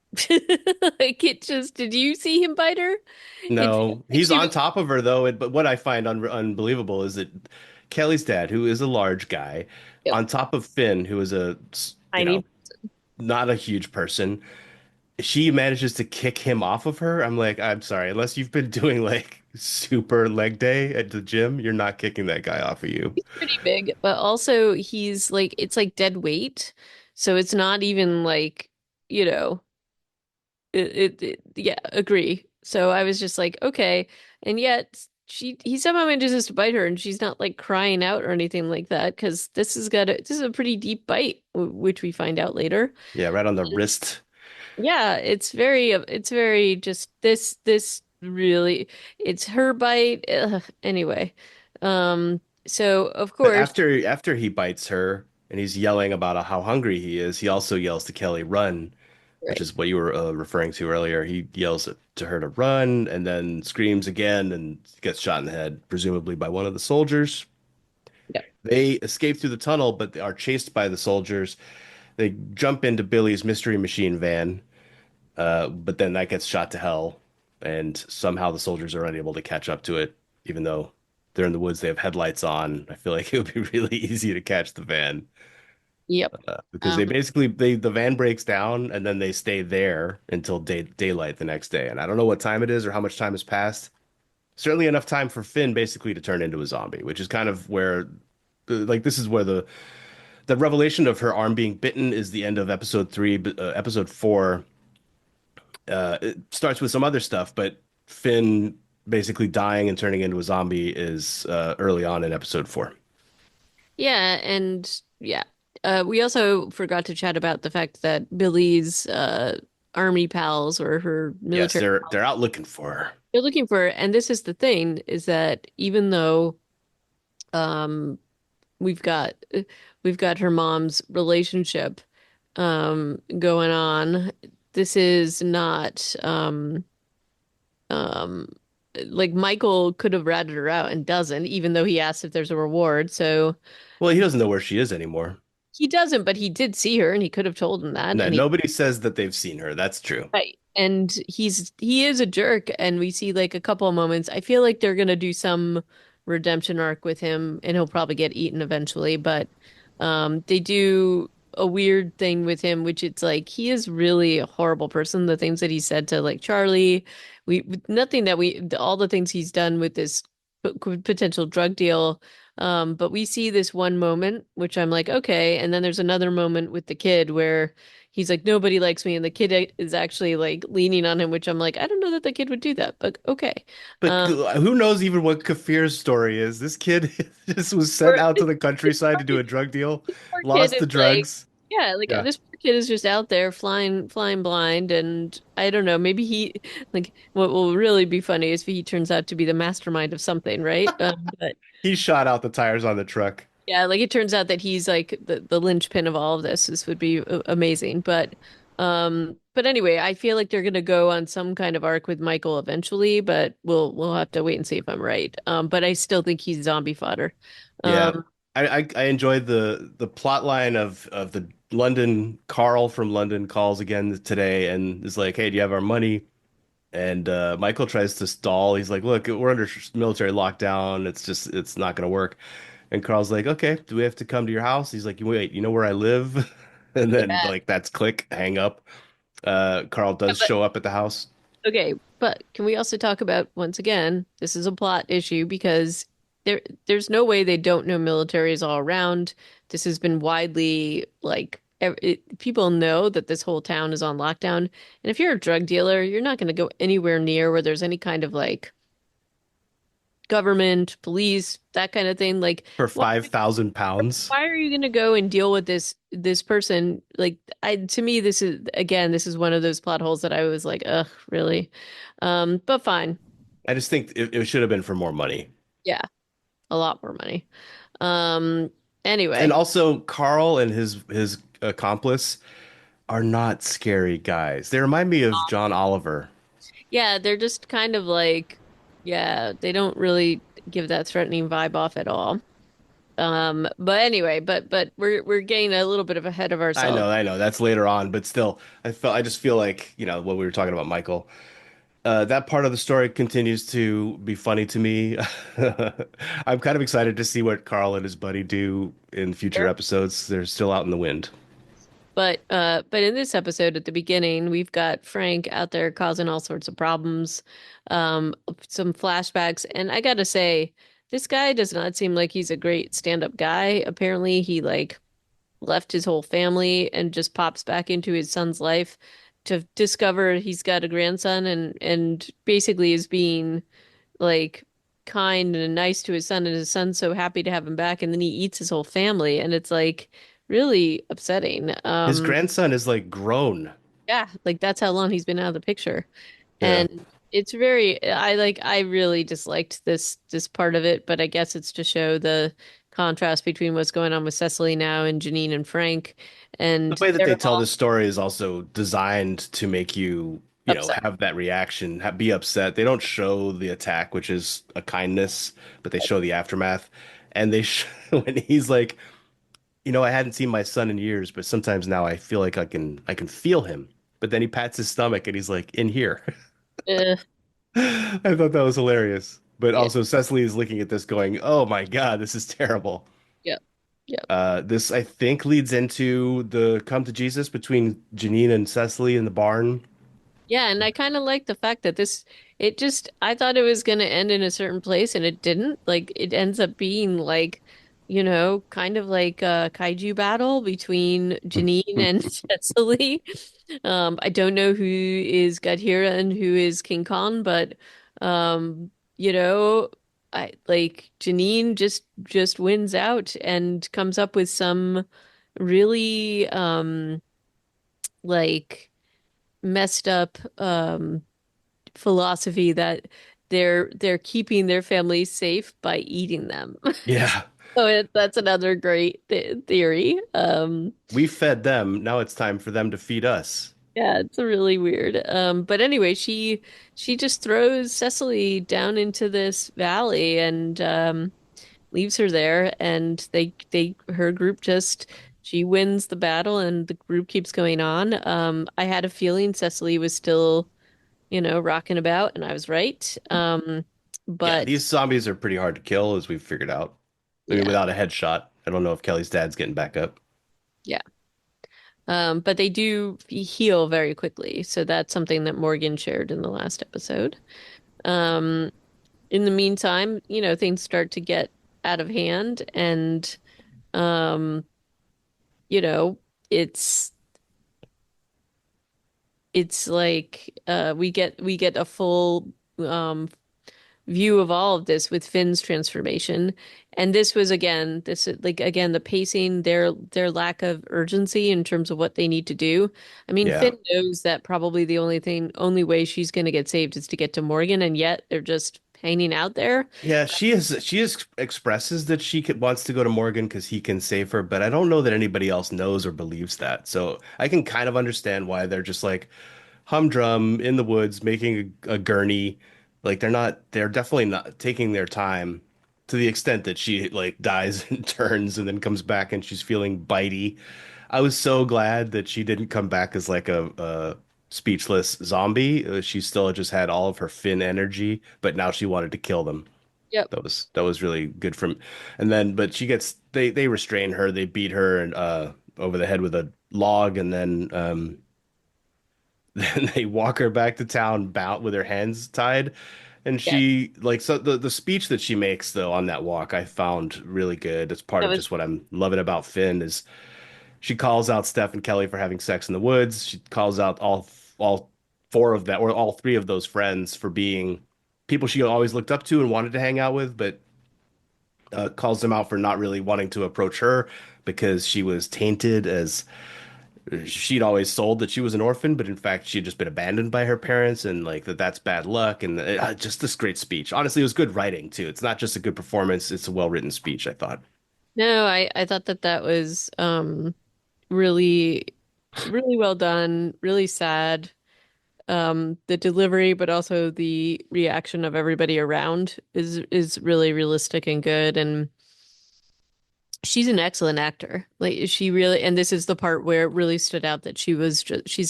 Like it just, did you see him bite her? It feels No, like he's she was, on top of her though. But what I find unbelievable is that Kelly's dad, who is a large guy, yep, on top of Finn, who is you know, tiny. not a huge person, she manages to kick him off of her. I'm like, I'm sorry, unless you've been doing like super leg day at the gym, you're not kicking that guy off of you. He's pretty big, but also he's like, it's like dead weight. So it's not even like, you know, yeah, agree. So I was just like, okay. And yet he somehow manages to bite her and she's not like crying out or anything like that because this is a pretty deep bite, which we find out later. Yeah, right on the wrist. Yeah, it's very just this really, it's her bite. Ugh. Anyway, so of But course, after he bites her and he's yelling about how hungry he is, he also yells to Kelly, "Run," which right. is what you were referring to earlier. He yells to her to run and then screams again and gets shot in the head, presumably by one of the soldiers. Yeah. They escape through the tunnel, but they are chased by the soldiers. They jump into Billy's mystery machine van, but then that gets shot to hell, and somehow the soldiers are unable to catch up to it, even though they're in the woods. They have headlights on. I feel like it would be really easy to catch the van Yep. because Um, the van breaks down and then they stay there until daylight the next day. And I don't know what time it is or how much time has passed. Certainly enough time for Finn basically to turn into a zombie, which is kind of where like this is where the revelation of her arm being bitten is the end of episode 3, but episode 4 it starts with some other stuff, but Finn basically dying and turning into a zombie is early on in episode 4. yeah, and yeah. We also forgot to chat about the fact that Billy's army pals or her Yes, military, they're out looking for her. they're looking for her, and this is the thing, is that even though um we've got we've got her mom's relationship going on, this is not um like Michael could have ratted her out and doesn't, even though he asked if there's a reward. So Well, he doesn't know where she is anymore. he doesn't, but he did see her and he could have told him that. No, And he, nobody says that they've seen her. That's true. right. And he is a jerk. And we see like a couple of moments. I feel like they're gonna do some redemption arc with him and he'll probably get eaten eventually. But they do a weird thing with him, which it's like he is really a horrible person. The things that he said to like Charlie, nothing that we all the things he's done with this potential drug deal. But we see this one moment, which I'm like, okay. And then there's another moment with the kid where he's like, nobody likes me. And the kid is actually like leaning on him, which I'm like, I don't know that the kid would do that, but okay. But Um, who knows even what Kafir's story is? This kid just was sent or out to the this countryside to do a drug deal, poor kid lost is the like, drugs. yeah, like Yeah. this poor kid is just out there flying blind. And I don't know, maybe like, what will really be funny is if he turns out to be the mastermind of something, right? But He shot out the tires on the truck. yeah, like it turns out that he's like the linchpin of all of this. This would be amazing. But anyway, I feel like they're gonna go on some kind of arc with Michael eventually, but we'll have to wait and see if I'm right. But I still think he's zombie fodder. Yeah. Um, I enjoyed the plot line of the London, Carl from London calls again today and is like, "Hey, do you have our money?" And Michael tries to stall. He's like, "Look, we're under military lockdown. It's not going to work." And Carl's like, "Okay, do we have to come to your house?" He's like, "Wait, you know where I live?" And then Yeah. like that's click, hang up. Carl does show up at the house. Okay, but can we also talk about once again, this is a plot issue because there's no way they don't know military is all around. This has been widely like people know that this whole town is on lockdown. And if you're a drug dealer, you're not going to go anywhere near where there's any kind of like government, police, that kind of thing. Like For why 5,000 pounds. why are you going to go and deal with this person? Like I to me this is again this is one of those plot holes that I was like, ugh, really? But fine. I just think it should have been for more money. Yeah, a lot more money. Um, And anyway, also, Carl and his accomplice are not scary guys. They remind me of John Oliver. yeah, they're just kind of like, yeah, they don't really give that threatening vibe off at all. But anyway, but we're getting a little bit of ahead of ourselves. I know, that's later on, but still, I just feel like, what we were talking about Michael. That part of the story continues to be funny to me. I'm kind of excited to see what Carl and his buddy do in future episodes. They're still out in the wind. But in this episode at the beginning, we've got Frank out there causing all sorts of problems, some flashbacks, and I gotta say, this guy does not seem like he's a great stand-up guy. Apparently, he like left his whole family and just pops back into his son's life to discover he's got a grandson and basically is being like kind and nice to his son, and his son's so happy to have him back, and then he eats his whole family, and it's like really upsetting. His grandson is like grown. Yeah, like that's how long he's been out of the picture. Yeah. And it's very I really disliked this part of it, but I guess it's to show the contrast between what's going on with Cecily now and Janine and Frank, The and way that they're they tell all this story is also designed to make you, upset. have that reaction, be upset. They don't show the attack, which is a kindness, but they show the aftermath. And when he's like, I hadn't seen my son in years, but sometimes now I feel like I can feel him. But then he pats his stomach and he's like, in here. Uh, I thought that was hilarious. But yeah, also Cecily is looking at this going, "Oh my God, this is terrible." yeah, yeah. This I think leads into the come to Jesus between Janine and Cecily in the barn. Yeah, and I kind of like the fact that it just, I thought it was going to end in a certain place and it didn't. Like, it ends up being like, kind of like a kaiju battle between Janine and Cecily. I don't know who is Godhira and who is King Kong, but, um, you know, I like Janine just wins out and comes up with some really, like, messed up philosophy that they're keeping their family safe by eating them. Yeah, So that's another great th theory. we fed them. Now it's time for them to feed us. Yeah, it's really weird. But anyway, she just throws Cecily down into this valley and leaves her there, and they her group just she wins the battle and the group keeps going on. I had a feeling Cecily was still rocking about, and I was right. Yeah, But these zombies are pretty hard to kill, as we've figured out. I mean, yeah, without a headshot. I don't know if Kelly's dad's getting back up. yeah. But they do heal very quickly, so that's something that Morgan shared in the last episode. Um, in the meantime, things start to get out of hand, and um, you know, it's it's like we get a full view of all of this with Finn's transformation. And this was again, this like again the pacing, their lack of urgency in terms of what they need to do. I mean, Yeah. Finn knows that probably the only way she's going to get saved is to get to Morgan, and yet they're just hanging out there. Yeah, she expresses that wants to go to Morgan because he can save her, but I don't know that anybody else knows or believes that. So I can kind of understand why they're just like humdrum in the woods making a gurney. Like they're definitely not taking their time to the extent that she like dies and turns and then comes back and she's feeling bitey. I was so glad that she didn't come back as like a speechless zombie. She still just had all of her Finn energy, but now she wanted to kill them. Yep. That was really good from. And then, but she gets they restrain her, they beat her and over the head with a log, and then then they walk her back to town bound with her hands tied. And Yeah. she like so the speech that she makes though on that walk I found really good. It's part That of was just what I'm loving about Finn is she calls out Steph and Kelly for having sex in the woods. She calls out all four of that or all three of those friends for being people she always looked up to and wanted to hang out with, but calls them out for not really wanting to approach her because she was tainted as she'd always sold that she was an orphan, but in fact she'd just been abandoned by her parents and like that's bad luck and just this great speech. Honestly, it was good writing too. It's not just a good performance, it's a well-written speech, I thought. no, I thought that that was really really well done, really sad. The delivery, but also the reaction of everybody around is really realistic and good. And she's an excellent actor. Like she really, and this is the part where it really stood out that she's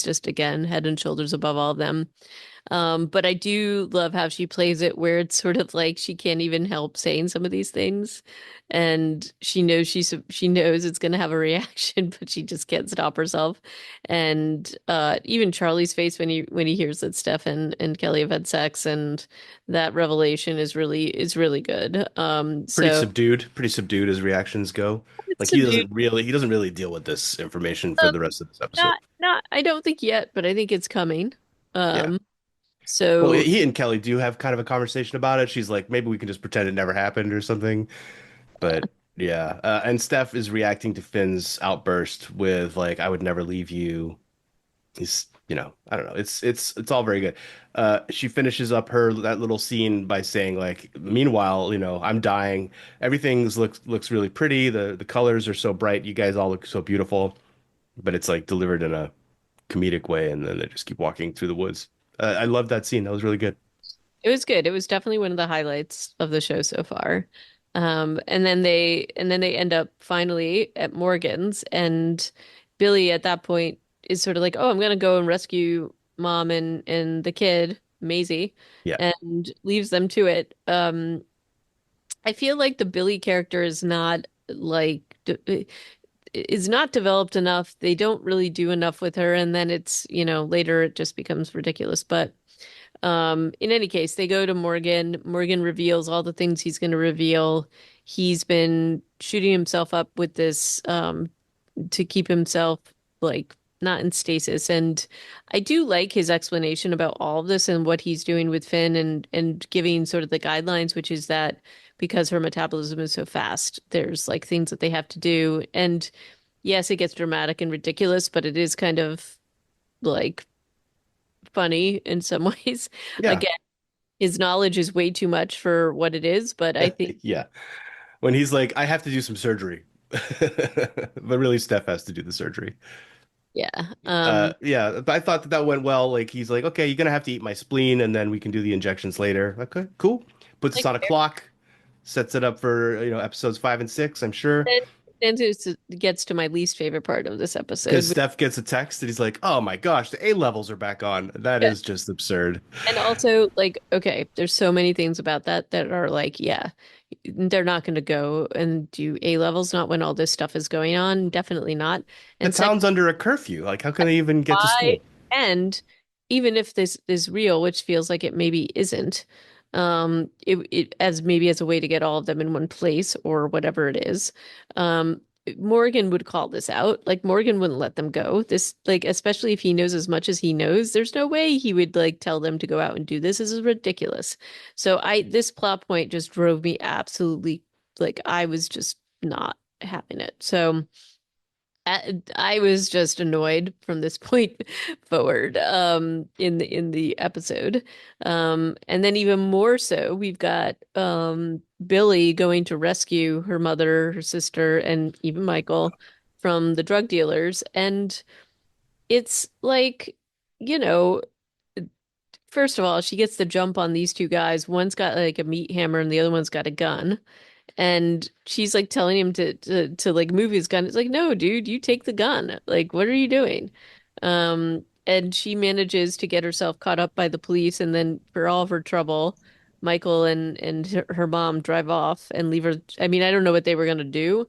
just again head and shoulders above all of them. But I do love how she plays it where it's sort of like she can't even help saying some of these things. And she knows it's gonna have a reaction, but she just can't stop herself. And even Charlie's face when he hears that Steph and Kelly have had sex and that revelation is really good. So Pretty subdued as reactions go. it's Like he subdued. doesn't really deal with this information for Um, the rest of this episode. not I don't think yet, but I think it's coming. Yeah. Um, Well, so he and Kelly do have kind of a conversation about it. She's like, maybe we can just pretend it never happened or something. But yeah, and Steph is reacting to Finn's outburst with like, "I would never leave you." He's, I don't know. It's all very good. She finishes up her that little scene by saying like, "Meanwhile, I'm dying. Everything's looks really pretty. The colors are so bright. You guys all look so beautiful." But it's like delivered in a comedic way, and then they just keep walking through the woods. I love that scene. That was really good. it was good. It was definitely one of the highlights of the show so far. And then they end up finally at Morgan's, and Billy at that point is sort of like, "Oh, I'm gonna go and rescue mom and the kid, Maisie," Yeah. and leaves them to it. I feel like the Billy character is not like is not developed enough. They don't really do enough with her, and then it's, later it just becomes ridiculous. But in any case, they go to Morgan. Morgan reveals all the things he's going to reveal. He's been shooting himself up with this to keep himself like not in stasis. And I do like his explanation about all of this and what he's doing with Finn and giving sort of the guidelines, which is that because her metabolism is so fast, there's like things that they have to do. And yes, it gets dramatic and ridiculous, but it is kind of like funny in some ways. Yeah. Again, his knowledge is way too much for what it is, but I think, Yeah. When he's like, I have to do some surgery. But really, Steph has to do the surgery. yeah. Yeah, but I thought that went well. Like he's like, okay, you're gonna have to eat my spleen, and then we can do the injections later. Okay, cool. Puts us Like on a clock, sets it up for episodes 5 and 6. I'm sure then, gets to my least favorite part of this because episode. Steph gets a text and he's like, oh my gosh, the A levels are back on. That Yeah. is just absurd. And also, like, okay, there's so many things about that that are like, yeah, they're not going to go and do A levels, not when all this stuff is going on. Definitely not. The And second, town's under a curfew. Like, how can they even get to why? school? And even if this is real, which feels like it maybe isn't, it as maybe as a way to get all of them in one place or whatever it is, um, Morgan would call this out. Like Morgan wouldn't let them go. This, like, especially if he knows as much as he knows, there's no way he would like tell them to go out and do this. This is ridiculous. So this plot point just drove me absolutely like I was just not having it. So. I was just annoyed from this point forward in the episode. And then even more so, we've got Billy going to rescue her mother, her sister, and even Michael from the drug dealers. And it's like, you know, first of all, she gets the jump on these two guys. One's got like a meat hammer and the other one's got a gun. And she's like telling him to like move his gun. It's like, no, dude, you take the gun. Like, what are you doing? And she manages to get herself caught up by the police, and then for all of her trouble, Michael and her mom drive off and leave her. I mean, I don't know what they were gonna do,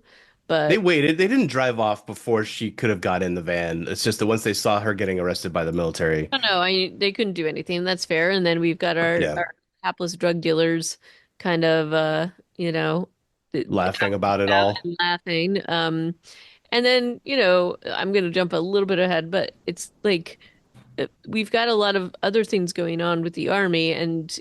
They but waited. They didn't drive off before she could have got in the van. It's just that once they saw her getting arrested by the military, I don't know. They couldn't do anything. That's fair. And then we've got our yeah, hapless drug dealers kind of laughing about it out all. and laughing. And then, I'm going to jump a little bit ahead, but it's like we've got a lot of other things going on with the army, and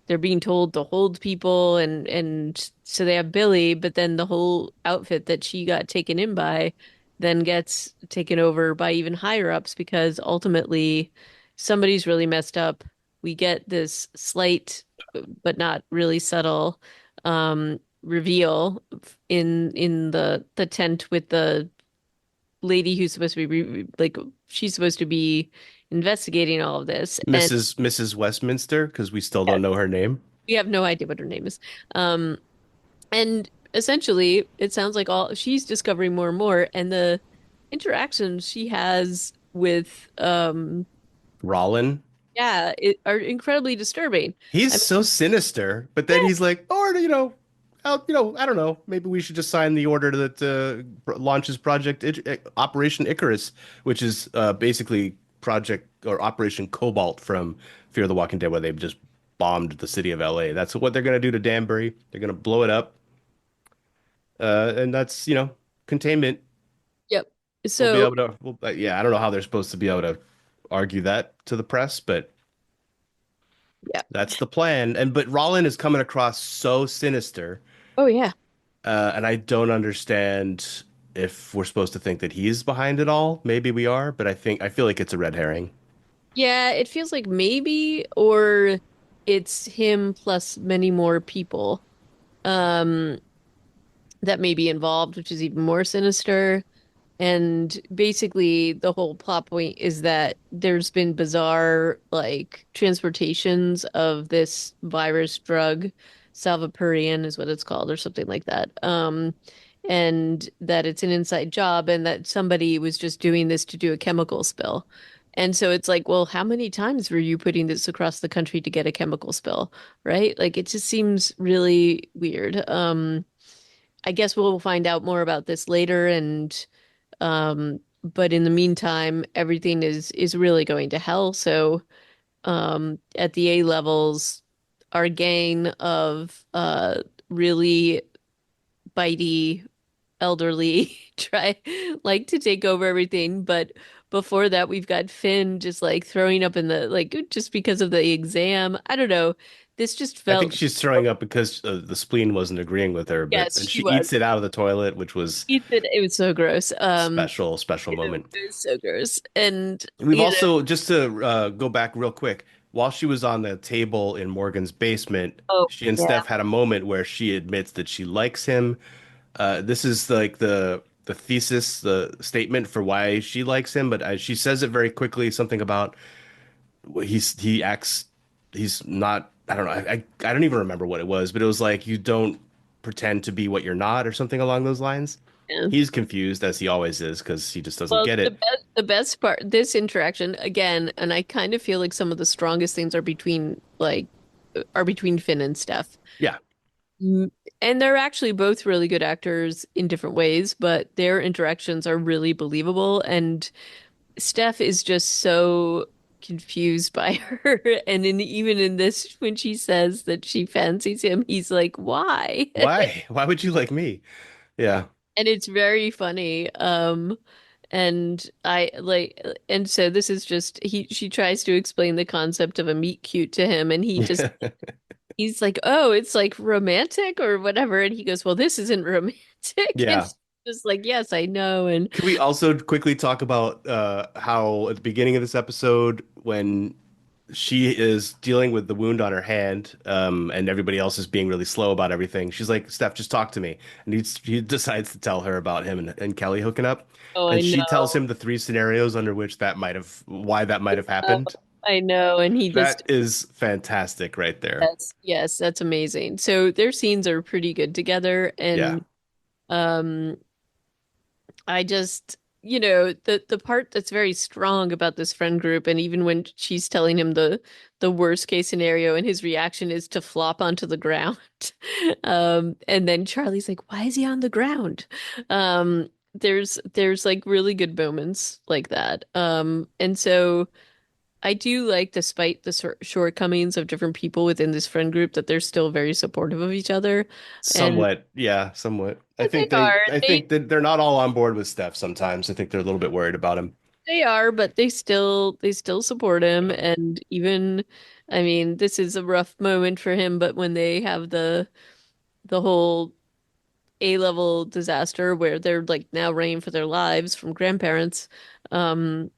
they're being told to hold people, and so they have Billy, but then the whole outfit that she got taken in by then gets taken over by even higher ups because ultimately somebody's really messed up. We get this slight but not really subtle reveal in the tent with the lady who's supposed to be like she's supposed to be investigating all of this, and Mrs. Westminster, because we still don't know her name. we have no idea what her name is. Um, and essentially, it sounds like all she's discovering more and more, and the interactions she has with Rollin. yeah, are incredibly disturbing. He's I mean, so sinister, but then yeah, he's like, or I don't know, maybe we should just sign the order that launches Operation Icarus, which is basically Project or Operation Cobalt from Fear the Walking Dead, where they've just bombed the city of LA. That's what they're gonna do to Danbury. They're gonna blow it up, and that's containment. yep. We'll be So able to. Yeah, I don't know how they're supposed to be able to argue that to the press, but yeah. that's the plan. And but Rollin is coming across so sinister, Oh yeah. and I don't understand if we're supposed to think that he's behind it all. Maybe we are, but I feel like it's a red herring. Yeah, it feels like maybe or it's him plus many more people um that may be involved, which is even more sinister. And basically, the whole plot point is that there's been bizarre, like, transportations of this virus drug, salvapurian is what it's called, or something like that. And that it's an inside job, and that somebody was just doing this to do a chemical spill. And so it's like, well, how many times were you putting this across the country to get a chemical spill, right? Like, it just seems really weird. I guess we'll find out more about this later, and but in the meantime, everything is really going to hell. So at the A levels, our gang of really bitey elderly try like to take over everything, but before that we've got Finn just like throwing up in the like just because of the exam. I don't know. This just I think felt she's throwing up because the spleen wasn't agreeing with her, but yes, and she she was. eats it out of the toilet, which was It was so gross. special moment. It was so gross. And We've also, just to go back real quick, while she was on the table in Morgan's basement, oh she and yeah. Steph had a moment where she admits that she likes him. This is like the thesis, the statement for why she likes him, but she says it very quickly, something about he acts he's not. I don't know. I don't even remember what it was, but it was like you don't pretend to be what you're not, or something along those lines. Yeah. He's confused as he always is because he just doesn't Well, get it. the best part, this interaction again, and I kind of feel like some of the strongest things are between Finn and Steph. Yeah, Mm, And they're actually both really good actors in different ways, but their interactions are really believable. And Steph is just so confused by her. And even in this, when she says that she fancies him, he's like, "Why?" why? Why would you like me? Yeah. And it's very funny. And I like, and so this is just she tries to explain the concept of a meet cute to him, and he's like, oh, it's like romantic or whatever, and he goes, well, this isn't romantic, and Yeah. she's just like, yes, I know, and Can we also quickly talk about how at the beginning of this episode, when she is dealing with the wound on her hand, and everybody else is being really slow about everything, she's like, Steph, just talk to me. And he decides to tell her about him and Kelly hooking up. oh, I And she tells know. him the three scenarios under which why that might have Oh, happened. I know, and he That just is fantastic right there. yes, yes, that's amazing. So their scenes are pretty good together, Yeah. and um, I just, the part that's very strong about this friend group, and even when she's telling him the worst case scenario, and his reaction is to flop onto the ground. And then Charlie's like, "Why is he on the ground?" There's like really good moments like that. And so I do like, despite the shortcomings of different people within this friend group, that they're still very supportive of each other. And Somewhat. Yeah, somewhat. they are. I think that they're not all on board with Steph sometimes. I think they're a little bit worried about him. They are, but they still support him. And even, I mean, this is a rough moment for him, but when they have the whole A-level disaster where they're like now running for their lives from grandparents, um,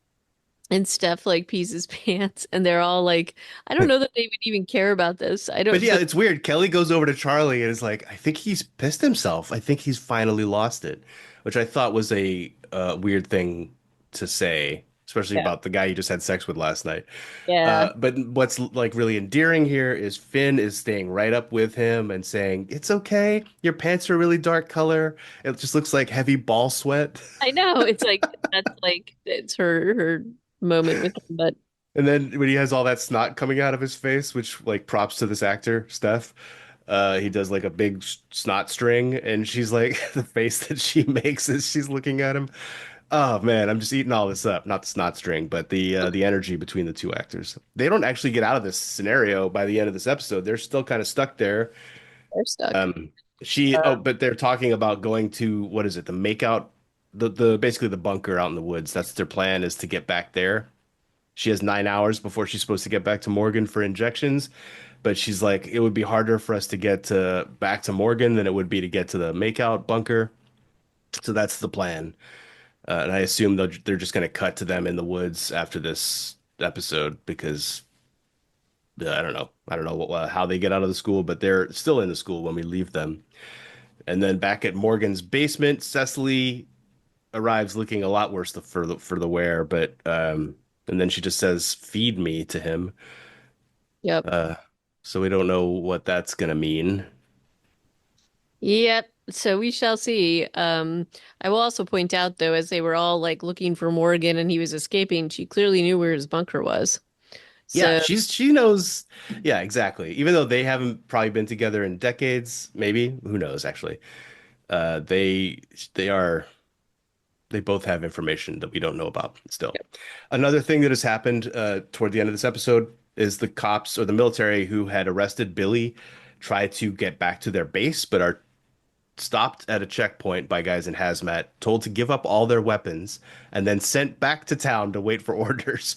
and Steph like pees his pants, and they're all like, I don't know that they would even care about this. I But don't, yeah, but it's weird. Kelly goes over to Charlie and is like, I think he's pissed himself. I think he's finally lost it, which I thought was a weird thing to say, especially yeah, about the guy you just had sex with last night. yeah, But what's like really endearing here is Finn is staying right up with him and saying, "It's okay. Your pants are a really dark color. It just looks like heavy ball sweat." I know. It's like that's like it's her moment with him, but And then when he has all that snot coming out of his face, which like props to this actor, Steph, he does like a big snot string, and she's like the face that she makes as she's looking at him. Oh man, I'm just eating all this up. Not the snot string, but the energy between the two actors. They don't actually get out of this scenario by the end of this episode. They're still kind of stuck there. they're stuck. Um, but they're talking about going to what is it? The makeout, the basically the bunker out in the woods. That's their plan is to get back there. She has 9 hours before she's supposed to get back to Morgan for injections, but she's like, it would be harder for us to get to back to Morgan than it would be to get to the makeout bunker. So that's the plan. And I assume they're just going to cut to them in the woods after this episode because I don't know. I don't know how they get out of the school, but they're still in the school when we leave them. And then back at Morgan's basement, Cecily arrives looking a lot worse for the wear, but and then she just says, "Feed me" to him. Yep. Uh, so we don't know what that's gonna mean. Yep. So we shall see. I will also point out though, as they were all like looking for Morgan and he was escaping, she clearly knew where his bunker was. Yeah, So she knows. Yeah, exactly. Even though they haven't probably been together in decades, maybe who knows? Actually, uh, they they are they both have information that we don't know about still. Another thing that has happened toward the end of this episode is the cops or the military who had arrested Billy try to get back to their base, but are stopped at a checkpoint by guys in hazmat, told to give up all their weapons, and then sent back to town to wait for orders.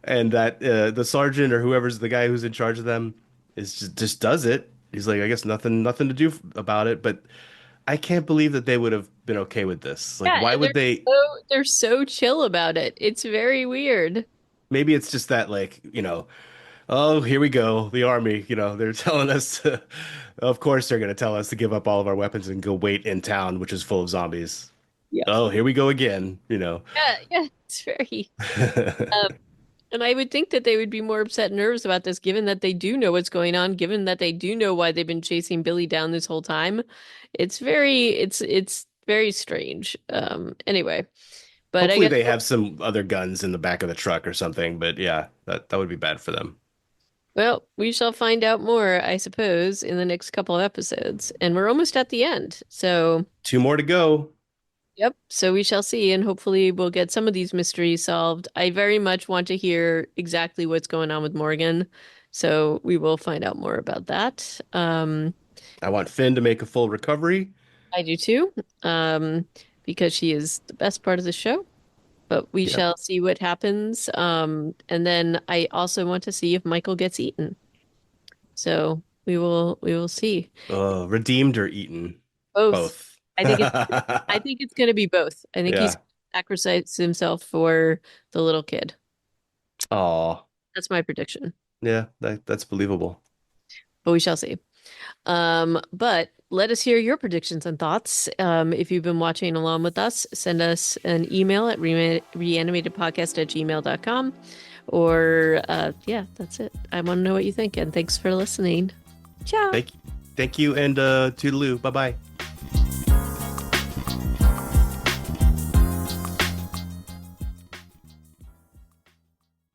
And that the sergeant or whoever's the guy who's in charge of them is just does it. He's like, I guess nothing to do about it. But I can't believe that they would have been okay with this. Like, yeah, why and would they? they're so chill about it. It's very weird. Maybe it's just that, like, oh, here we go, the army. They're telling us to, of course, they're going to tell us to give up all of our weapons and go wait in town, which is full of zombies. Yeah. Oh, here we go again. Yeah, yeah, it's very. Um, and I would think that they would be more upset and nervous about this, given that they do know what's going on, given that they do know why they've been chasing Billy down this whole time. It's very strange. Anyway, but I Hopefully guess, they have some other guns in the back of the truck or something, but yeah, that would be bad for them. well, we shall find out more, I suppose, in the next couple of episodes. And we're almost at the end. So, Two more to go. yep. So we shall see, and hopefully we'll get some of these mysteries solved. I very much want to hear exactly what's going on with Morgan. So we will find out more about that. I want Finn to make a full recovery. I do too, um, because she is the best part of the show. But we Yep. shall see what happens. And then I also want to see if Michael gets eaten. So we will see. Redeemed or eaten? Both. Both. I think it's I think it's going to be both. I think he's Yeah. sacrificed himself for the little kid. Oh, That's my prediction. yeah, that's believable. But we shall see. But let us hear your predictions and thoughts. If you've been watching along with us, send us an email at reanimatedpodcast@gmail.com. Or yeah, that's it. I want to know what you think, and thanks for listening. Ciao. Thank thank you and toodaloo. Bye bye.